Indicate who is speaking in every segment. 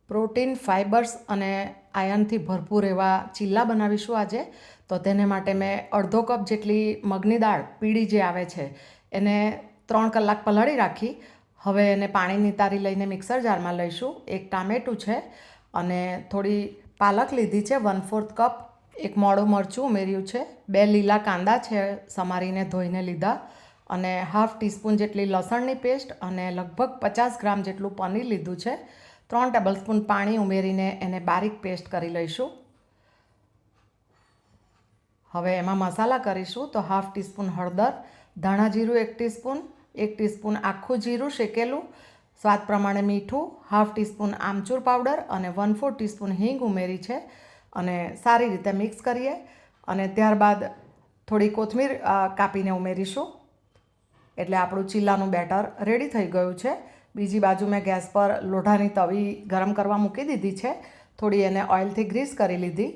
Speaker 1: Protein, fibres અને આયર્નથી ભરપૂર એવા ચીલા બનાવીશું આજે. તો તેને માટે મેં અડધો કપ જેટલી મગની દાળ પીળી જે આવે છે એને 3 કલાક પલાળી રાખી. હવે એને પાણીની તારી લઈને મિક્સર જારમાં લઈશું. એક ટામેટું છે અને થોડી પાલક લીધી છે 1/4 કપ. એક મોડું મરચું ઉમેર્યું છે. 2 લીલા કાંદા છે સમારીને ધોઈને લીધા અને ½ ટીસ્પૂન જેટલી લસણની પેસ્ટ અને લગભગ 50 ગ્રામ જેટલું પનીર લીધું છે. 3 ટેબલસ્પૂન પાણી ઉમેરીને એને બારીક પેસ્ટ કરી લઈશું. હવે એમાં મસાલા કરીશું તો ½ ટીસ્પૂન હળદર, ધાણા જીરું 1 ટીસ્પૂન, 1 ટીસ્પૂન આખું જીરું શેકેલું, સ્વાદ પ્રમાણે મીઠું, ½ ટીસ્પૂન આમચૂર પાવડર અને 1/4 ટીસ્પૂન હિંગ ઉમેરી છે અને સારી રીતે મિક્સ કરીએ. અને ત્યારબાદ થોડી કોથમીર કાપીને ઉમેરીશું. એટલે આપણું ચીલાનું બેટર રેડી થઈ ગયું છે. બીજી બાજુ મેં ગેસ પર લોઢાની તવી ગરમ કરવા મૂકી દીધી છે. થોડી એને ઓઇલથી ગ્રીસ કરી લીધી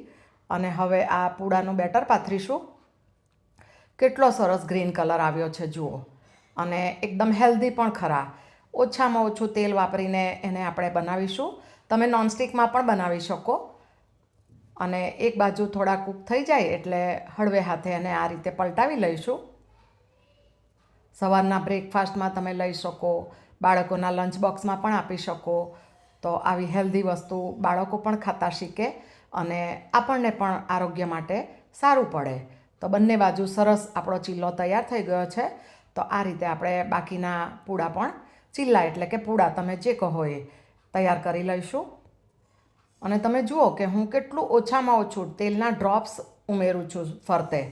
Speaker 1: અને હવે આ પૂડાનું બેટર પાથરીશું. કેટલો સરસ ગ્રીન કલર આવ્યો છે જુઓ, અને એકદમ હેલ્ધી પણ ખરા. ઓછામાં ઓછું તેલ વાપરીને એને આપણે બનાવીશું. તમે નોનસ્ટિકમાં પણ બનાવી શકો. અને એક બાજુ થોડા કૂક થઈ જાય એટલે હળવે હાથે એને આ રીતે પલટાવી લઈશું. સવારના બ્રેકફાસ્ટમાં તમે લઈ શકો, બાળકોના લંચ બોક્સમાં પણ આપી શકો. તો આવી હેલ્ધી વસ્તુ બાળકો પણ ખાતા શીખે અને આપણને પણ આરોગ્ય માટે સારું પડે. તો બંને બાજુ સરસ આપણો ચીલ્લો તૈયાર થઈ ગયો છે. તો આ રીતે આપણે બાકીના પૂડા પણ, ચીલ્લા એટલે કે પૂડા તમે જે કહો એ, તૈયાર કરી લઈશું. અને તમે જુઓ કે હું કેટલું ઓછામાં ઓછું તેલના ડ્રોપ્સ ઉમેરું છું ફરતે,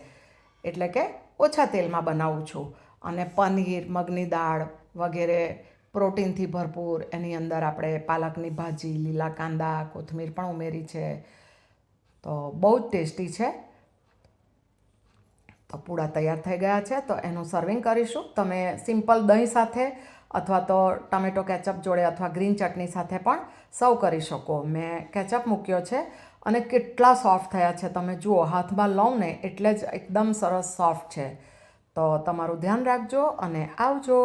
Speaker 1: એટલે કે ઓછા તેલમાં બનાવું છું. અને પનીર, મગની દાળ વગેરે પ્રોટીનથી ભરપૂર, એની અંદર આપણે પાલકની ભાજી, લીલા કાંદા, કોથમીર પણ ઉમેરી છે. તો બહુ જ ટેસ્ટી છે. તો પૂડા તૈયાર થઈ ગયા છે. તો એનું સર્વિંગ કરીશું. તમે સિમ્પલ દહીં સાથે અથવા તો ટમેટો કેચઅપ જોડે અથવા ગ્રીન ચટણી સાથે પણ સર્વ કરી શકો. મેં કેચઅપ મૂક્યો છે અને કેટલા સોફ્ટ થયા છે તમે જુઓ. હાથમાં લઉં ને એટલે જ એકદમ સરસ સોફ્ટ છે. તો તમારું ધ્યાન રાખજો અને આવજો.